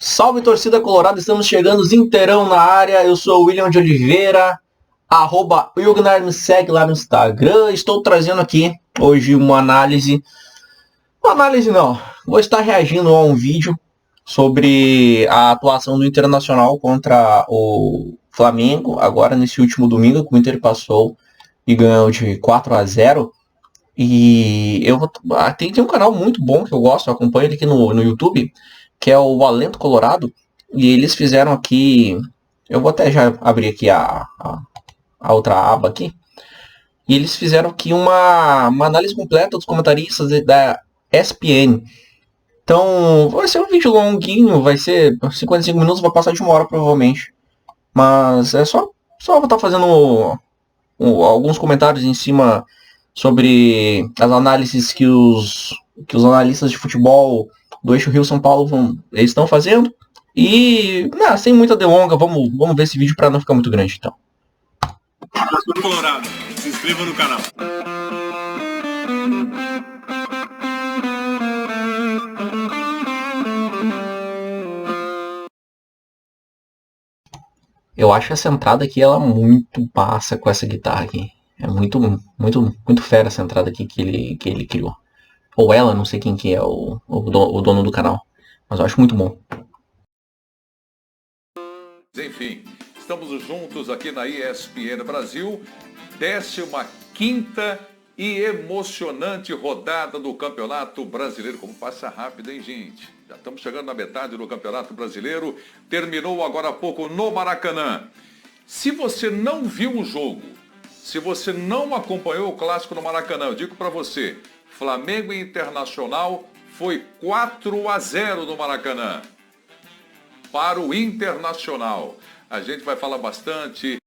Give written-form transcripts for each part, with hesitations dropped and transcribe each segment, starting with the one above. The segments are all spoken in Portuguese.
Salve torcida colorada, estamos chegando, Zinterão na área, eu sou o William de Oliveira, @Wilgnar, me segue lá no Instagram. Estou trazendo aqui hoje uma análise não, vou estar reagindo a um vídeo sobre a atuação do Internacional contra o Flamengo, agora nesse último domingo, que o Inter passou e ganhou de 4-0. E tem um canal muito bom que eu gosto, eu acompanho ele aqui no YouTube, que é o Alento Colorado, e eles fizeram aqui, eu vou até já abrir aqui a outra aba aqui, e eles fizeram aqui uma análise completa dos comentaristas da ESPN. Então, vai ser um vídeo longuinho, vai ser 55 minutos, vai passar de 1 hora provavelmente, mas é só vou estar fazendo alguns comentários em cima sobre as análises que os analistas de futebol do eixo Rio-São Paulo eles estão fazendo. E, sem muita delonga, vamos ver esse vídeo para não ficar muito grande, então. Colorado, se inscreva no canal. Eu acho essa entrada aqui ela muito massa com essa guitarra aqui. É muito fera essa entrada aqui que ele criou. Ou ela, não sei quem que é o dono do canal. Mas eu acho muito bom. Enfim, estamos juntos aqui na ESPN Brasil. 15ª e emocionante rodada do Campeonato Brasileiro. Como passa rápido, hein, gente? Já estamos chegando na metade do Campeonato Brasileiro. Terminou agora há pouco no Maracanã. Se você não viu o jogo, se você não acompanhou o clássico no Maracanã, eu digo para você, Flamengo e Internacional foi 4-0 no Maracanã para o Internacional. A gente vai falar bastante.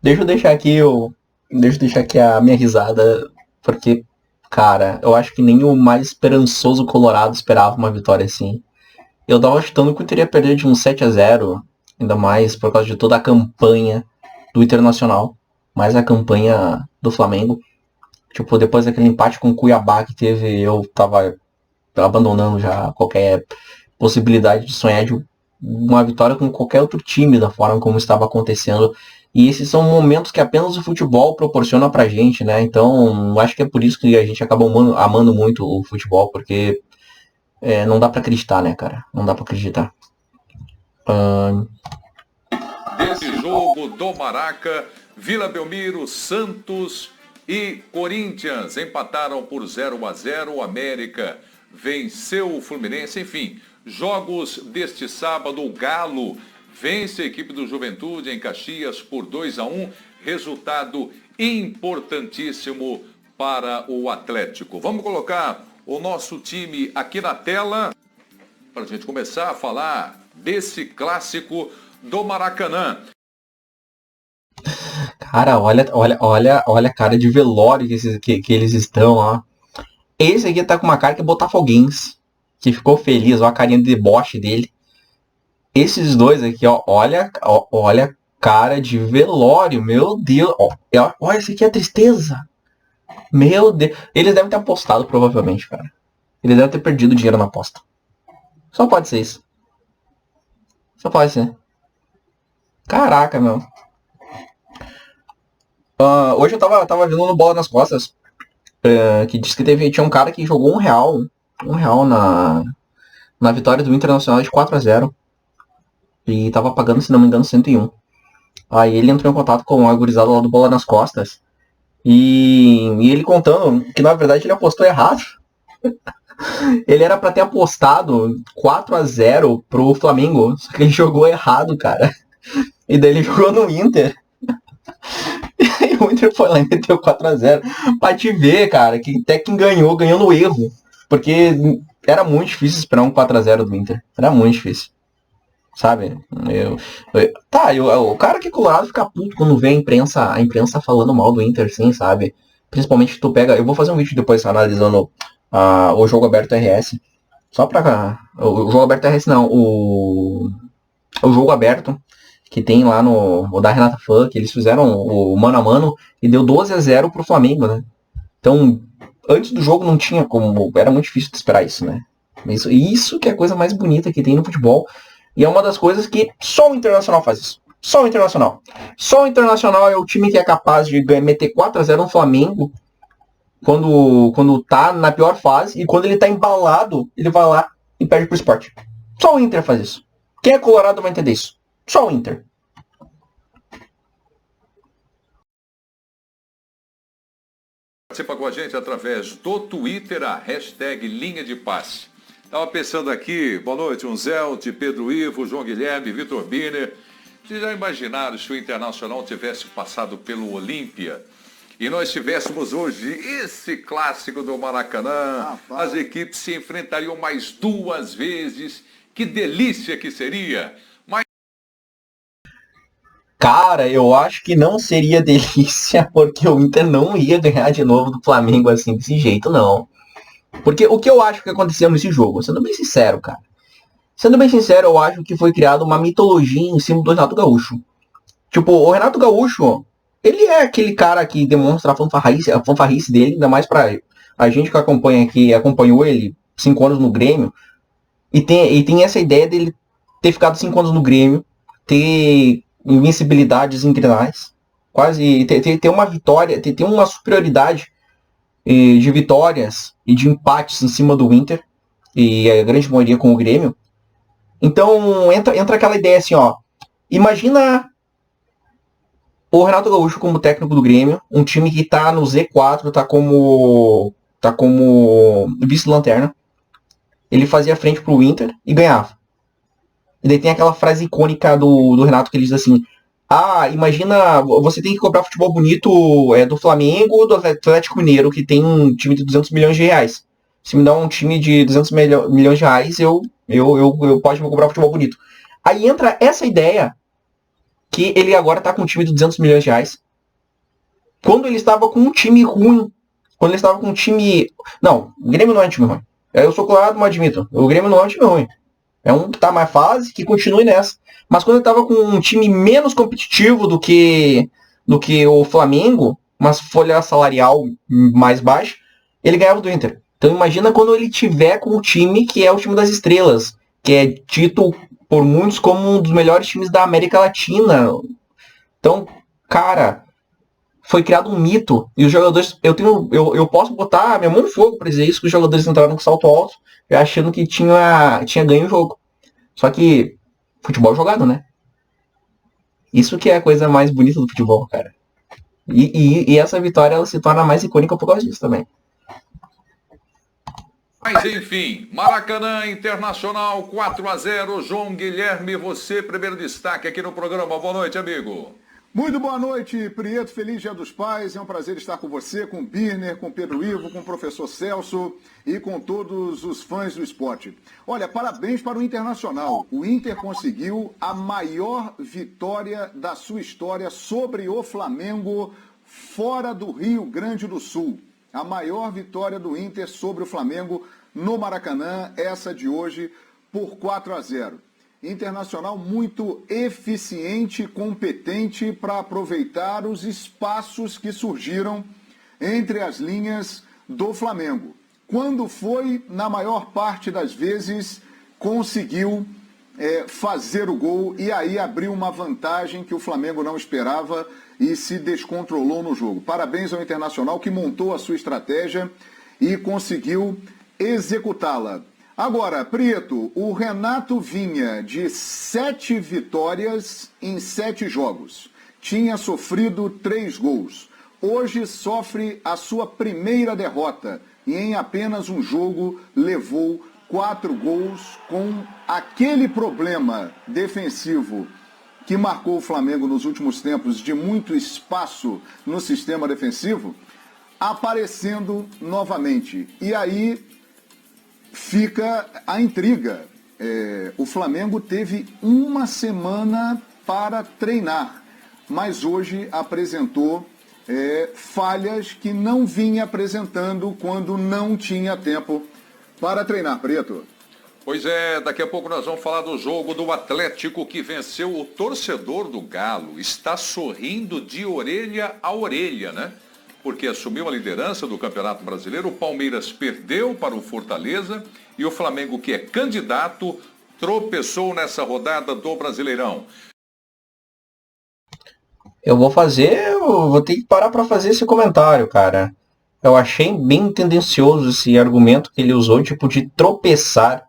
Deixa eu deixar aqui a minha risada, porque, cara, eu acho que nem o mais esperançoso Colorado esperava uma vitória assim. Eu tava achando que eu teria perdido de um 7-0, ainda mais por causa de toda a campanha do Internacional, mais a campanha do Flamengo. Tipo, depois daquele empate com o Cuiabá que teve, eu tava abandonando já qualquer possibilidade de sonhar de uma vitória com qualquer outro time da forma como estava acontecendo. E esses são momentos que apenas o futebol proporciona pra gente, né? Então, acho que é por isso que a gente acaba amando muito o futebol, porque não dá pra acreditar, né, cara? Não dá pra acreditar. Desse jogo do Maraca, Vila Belmiro, Santos e Corinthians empataram por 0-0. O América venceu o Fluminense. Enfim, jogos deste sábado, o Galo vence a equipe do Juventude em Caxias por 2-1. Resultado importantíssimo para o Atlético. Vamos colocar o nosso time aqui na tela para a gente começar a falar desse clássico do Maracanã. Cara, olha a cara de velório que eles estão, ó. Esse aqui tá com uma cara que é botafoguense, que ficou feliz, ó, a carinha de deboche dele. Esses dois aqui, ó, olha a cara de velório, meu Deus. Ó, olha, esse aqui é tristeza. Meu Deus. Eles devem ter apostado, provavelmente, cara. Eles devem ter perdido dinheiro na aposta. Só pode ser isso. Só pode ser. Caraca, meu. Hoje eu tava vendo no Bola nas Costas, que disse que tinha um cara que jogou R$1 na vitória do Internacional de 4-0. E tava pagando, se não me engano, 101. Aí ele entrou em contato com a gurizada lá do Bola nas Costas. E ele contando que na verdade ele apostou errado. Ele era pra ter apostado 4-0 pro Flamengo. Só que ele jogou errado, cara. E daí ele jogou no Inter. E o Inter foi lá e meteu 4-0. Pra te ver, cara, que até quem ganhou no erro. Porque era muito difícil esperar um 4-0 do Inter. Era muito difícil. Sabe? O cara que é colorado fica puto quando vê a imprensa falando mal do Inter, sim, sabe? Principalmente que tu pega... Eu vou fazer um vídeo depois analisando o jogo aberto RS. Só pra... O jogo aberto RS não. O jogo aberto que tem lá no da Renata Fã, que eles fizeram o mano a mano e deu 12-0 pro Flamengo, né? Então, antes do jogo não tinha como... Era muito difícil de esperar isso, né? Isso que é a coisa mais bonita que tem no futebol. E é uma das coisas que só o Internacional faz isso. Só o Internacional. Só o Internacional é o time que é capaz de meter 4-0 no Flamengo quando tá na pior fase. E quando ele tá embalado, ele vai lá e perde pro Sport. Só o Inter faz isso. Quem é colorado vai entender isso. Só o Inter. Participa com a gente através do Twitter, a hashtag Linha de Passe. Estava pensando aqui, boa noite, Unzelt, Pedro Ivo, João Guilherme, Vitor Biner. Vocês já imaginaram se o Internacional tivesse passado pelo Olímpia e nós tivéssemos hoje esse clássico do Maracanã? As equipes se enfrentariam mais 2 vezes. Que delícia que seria! Cara, eu acho que não seria delícia, porque o Inter não ia ganhar de novo do Flamengo assim, desse jeito, não. Porque o que eu acho que aconteceu nesse jogo, sendo bem sincero, cara. Sendo bem sincero, eu acho que foi criada uma mitologia em cima do Renato Gaúcho. Tipo, o Renato Gaúcho, ele é aquele cara que demonstra a fanfarrice dele, ainda mais pra a gente que acompanhou ele 5 anos no Grêmio, e tem essa ideia dele ter ficado 5 anos no Grêmio, ter invencibilidades em grenais, quase ter uma vitória, ter uma superioridade de vitórias e de empates em cima do Inter, e a grande maioria com o Grêmio. Então entra aquela ideia assim, ó. Imagina o Renato Gaúcho como técnico do Grêmio, um time que tá no Z4, tá como vice-lanterna. Ele fazia frente pro Inter e ganhava. E daí tem aquela frase icônica do Renato que ele diz assim: imagina, você tem que cobrar futebol bonito do Flamengo ou do Atlético Mineiro, que tem um time de 200 milhões de reais. Se me dá um time de 200 milhões de reais, eu posso cobrar futebol bonito. Aí entra essa ideia que ele agora tá com um time de 200 milhões de reais. Quando ele estava com um time ruim. Quando ele estava com um time... Não, o Grêmio não é um time ruim. Eu sou colorado, mas admito. O Grêmio não é um time ruim. É um que tá mais fase, que continue nessa. Mas quando ele tava com um time menos competitivo do que o Flamengo, mas folha salarial mais baixa, ele ganhava do Inter. Então imagina quando ele tiver com o time que é o time das estrelas, que é dito por muitos como um dos melhores times da América Latina. Então, cara, foi criado um mito. E os jogadores, eu posso botar minha mão no fogo pra dizer isso, que os jogadores entraram com salto alto, achando que tinha ganho o jogo. Só que futebol jogado, né? Isso que é a coisa mais bonita do futebol, cara. E essa vitória ela se torna mais icônica por causa disso também. Mas enfim, Maracanã Internacional 4-0. João Guilherme, você primeiro destaque aqui no programa. Boa noite, amigo. Muito boa noite, Prieto. Feliz Dia dos Pais. É um prazer estar com você, com o Birner, com o Pedro Ivo, com o professor Celso e com todos os fãs do esporte. Olha, parabéns para o Internacional. O Inter conseguiu a maior vitória da sua história sobre o Flamengo fora do Rio Grande do Sul. A maior vitória do Inter sobre o Flamengo no Maracanã, essa de hoje, por 4-0. Internacional muito eficiente e competente para aproveitar os espaços que surgiram entre as linhas do Flamengo. Quando foi, na maior parte das vezes, conseguiu fazer o gol e aí abriu uma vantagem que o Flamengo não esperava e se descontrolou no jogo. Parabéns ao Internacional que montou a sua estratégia e conseguiu executá-la. Agora, Prieto, o Renato vinha de 7 vitórias em 7 jogos. Tinha sofrido 3 gols. Hoje sofre a sua primeira derrota e em apenas um jogo levou 4 gols com aquele problema defensivo que marcou o Flamengo nos últimos tempos de muito espaço no sistema defensivo, aparecendo novamente. E aí fica a intriga. O Flamengo teve uma semana para treinar, mas hoje apresentou falhas que não vinha apresentando quando não tinha tempo para treinar, Preto. Pois é, daqui a pouco nós vamos falar do jogo do Atlético que venceu. O torcedor do Galo está sorrindo de orelha a orelha, né? porque assumiu a liderança do Campeonato Brasileiro. O Palmeiras perdeu para o Fortaleza e o Flamengo, que é candidato, tropeçou nessa rodada do Brasileirão. Eu vou ter que parar para fazer esse comentário, cara. Eu achei bem tendencioso esse argumento que ele usou, tipo, de tropeçar,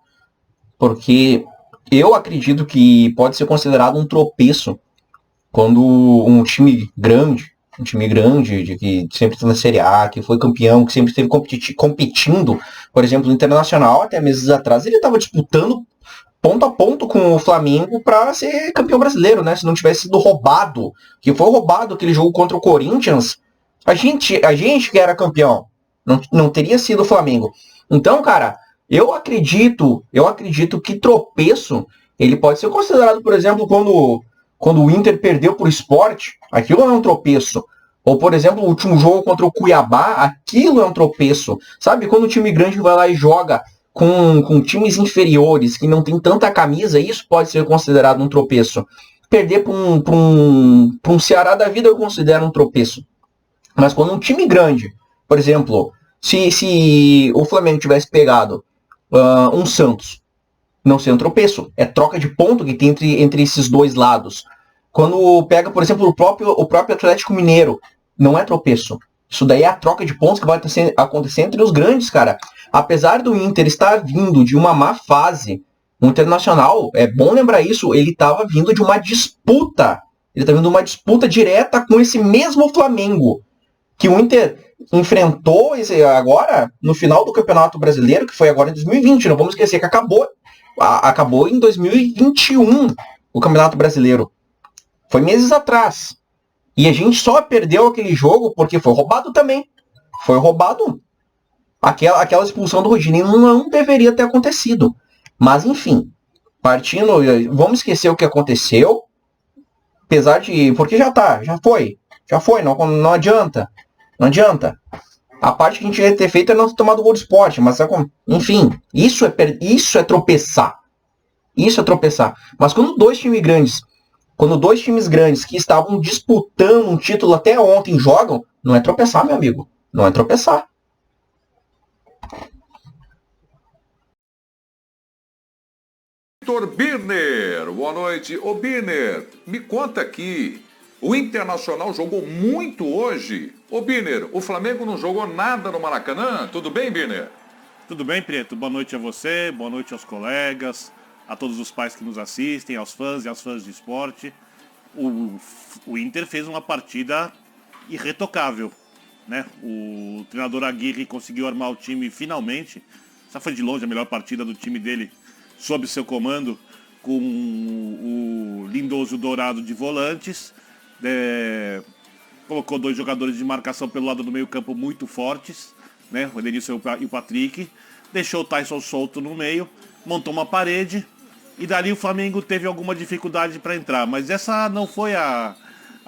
porque eu acredito que pode ser considerado um tropeço quando um time grande, de que sempre está na Série A, que foi campeão, que sempre esteve competindo, por exemplo, no Internacional, até meses atrás, ele estava disputando ponto a ponto com o Flamengo para ser campeão brasileiro, né? Se não tivesse sido roubado, que foi roubado aquele jogo contra o Corinthians, a gente que era campeão, não teria sido o Flamengo. Então, cara, eu acredito que tropeço, ele pode ser considerado, por exemplo, quando o Inter perdeu pro Sport, aquilo é um tropeço. Ou, por exemplo, o último jogo contra o Cuiabá, aquilo é um tropeço. Sabe, quando o time grande vai lá e joga com times inferiores, que não tem tanta camisa, isso pode ser considerado um tropeço. Perder para um Ceará da vida eu considero um tropeço. Mas quando um time grande, por exemplo, se o Flamengo tivesse pegado um Santos, não seria um tropeço, é troca de ponto que tem entre esses dois lados. Quando pega, por exemplo, o próprio Atlético Mineiro, não é tropeço. Isso daí é a troca de pontos que vai acontecer entre os grandes, cara. Apesar do Inter estar vindo de uma má fase, o Internacional, é bom lembrar isso, ele estava vindo de uma disputa. Ele está vindo de uma disputa direta com esse mesmo Flamengo, que o Inter enfrentou agora, no final do Campeonato Brasileiro, que foi agora em 2020. Não vamos esquecer que acabou em 2021 o Campeonato Brasileiro. Foi meses atrás. E a gente só perdeu aquele jogo porque foi roubado também. Foi roubado. Aquela expulsão do Rodinei não deveria ter acontecido. Mas, enfim, vamos esquecer o que aconteceu. Apesar de... Porque já foi, não adianta. Não adianta. A parte que a gente ia ter feito é não ter tomado o gol do Sport. Mas, enfim, isso é tropeçar. Isso é tropeçar. Mas quando dois times grandes que estavam disputando um título até ontem jogam, não é tropeçar, meu amigo. Não é tropeçar. Vitor Birner, boa noite. Ô Birner, me conta aqui, o Internacional jogou muito hoje. Ô Birner, o Flamengo não jogou nada no Maracanã? Tudo bem, Birner? Tudo bem, Prieto? Boa noite a você, boa noite aos colegas, a todos os pais que nos assistem, aos fãs e às fãs de esporte. O Inter fez uma partida irretocável, né? O treinador Aguirre conseguiu armar o time finalmente. Essa foi de longe a melhor partida do time dele, sob seu comando, com o Lindoso Dourado de volantes. Colocou dois jogadores de marcação pelo lado do meio campo muito fortes, né? O Edenilson e o Patrick. Deixou o Tyson solto no meio, montou uma parede. E dali o Flamengo teve alguma dificuldade para entrar. Mas essa não foi a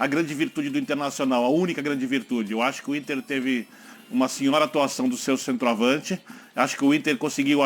grande virtude do Internacional, a única grande virtude. Eu acho que o Inter teve uma senhora atuação do seu centroavante. Acho que o Inter conseguiu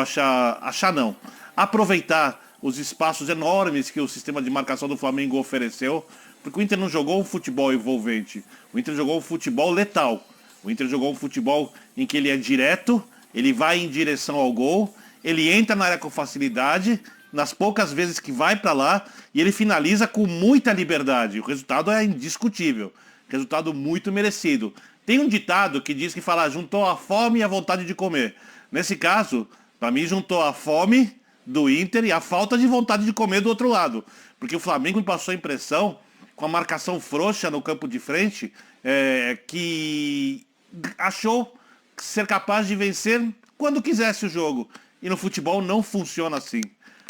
aproveitar os espaços enormes que o sistema de marcação do Flamengo ofereceu. Porque o Inter não jogou um futebol envolvente. O Inter jogou um futebol letal. O Inter jogou um futebol em que ele é direto, ele vai em direção ao gol, ele entra na área com facilidade, nas poucas vezes que vai para lá, e ele finaliza com muita liberdade. O resultado é indiscutível. Resultado muito merecido. Tem um ditado que diz que juntou a fome e a vontade de comer. Nesse caso, para mim, juntou a fome do Inter e a falta de vontade de comer do outro lado. Porque o Flamengo me passou a impressão, com a marcação frouxa no campo de frente, que achou ser capaz de vencer quando quisesse o jogo. E no futebol não funciona assim.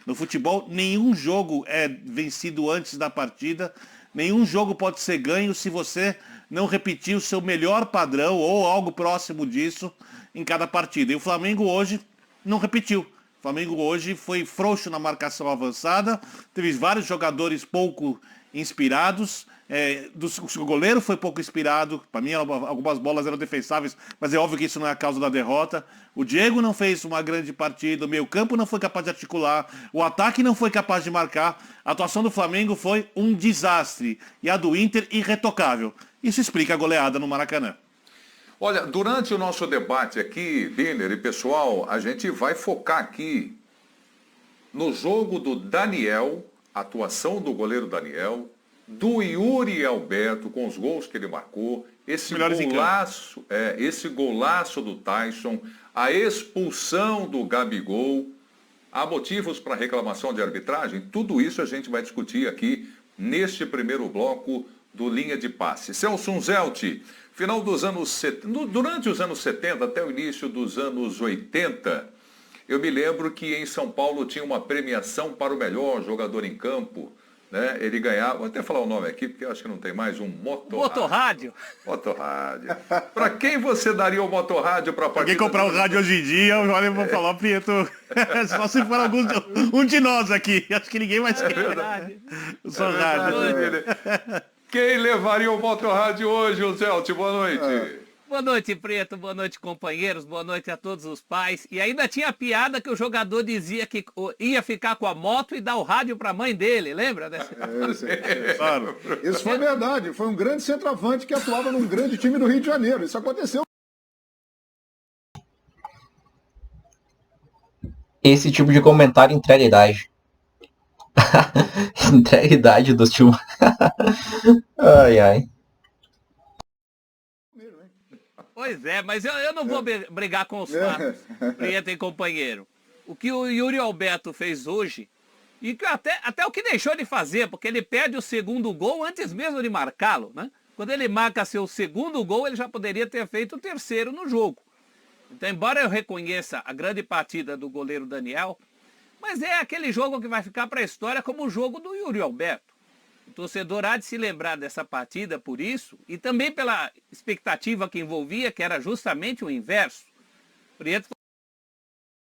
No futebol, nenhum jogo é vencido antes da partida, nenhum jogo pode ser ganho se você não repetir o seu melhor padrão ou algo próximo disso em cada partida. E o Flamengo hoje não repetiu. O Flamengo hoje foi frouxo na marcação avançada, teve vários jogadores pouco inspirados, o goleiro foi pouco inspirado, para mim algumas bolas eram defensáveis, mas é óbvio que isso não é a causa da derrota. O Diego não fez uma grande partida, o meio campo não foi capaz de articular, o ataque não foi capaz de marcar, a atuação do Flamengo foi um desastre, e a do Inter irretocável. Isso explica a goleada no Maracanã. Olha, durante o nosso debate aqui, Birner e pessoal, a gente vai focar aqui no jogo do Daniel, atuação do goleiro Daniel, do Yuri Alberto, com os gols que ele marcou, esse golaço do Tyson, a expulsão do Gabigol, há motivos para reclamação de arbitragem? Tudo isso a gente vai discutir aqui neste primeiro bloco do Linha de Passe. Celso Zelt, final dos anos durante os anos 70 até o início dos anos 80, eu me lembro que em São Paulo tinha uma premiação para o melhor jogador em campo, né? Ele ganhava, vou até falar o nome aqui, porque eu acho que não tem mais, um motorrádio. Motorrádio. Para quem você daria o motorrádio para partir? Quem comprar o rádio hoje em dia, eu vou falar, Prieto, só se for um de nós aqui. Acho que ninguém mais quer. O seu rádio. Quem levaria o motorrádio hoje, o Zelt? Boa noite. Boa noite, Preto. Boa noite, companheiros. Boa noite a todos os pais. E ainda tinha a piada que o jogador dizia que ia ficar com a moto e dar o rádio para a mãe dele. Lembra dessa? Claro. Isso foi verdade. Foi um grande centroavante que atuava num grande time do Rio de Janeiro. Isso aconteceu. Esse tipo de comentário entrega a idade. Entrega a idade dos tios. Ai, ai. Pois é, mas eu não vou brigar com os fatos, Prieto e companheiro. O que o Yuri Alberto fez hoje, e que até o que deixou de fazer, porque ele perde o segundo gol antes mesmo de marcá-lo, né? Quando ele marca seu segundo gol, ele já poderia ter feito o terceiro no jogo. Então, embora eu reconheça a grande partida do goleiro Daniel, mas é aquele jogo que vai ficar para a história como o jogo do Yuri Alberto. O torcedor há de se lembrar dessa partida por isso, e também pela expectativa que envolvia, que era justamente o inverso. Prieto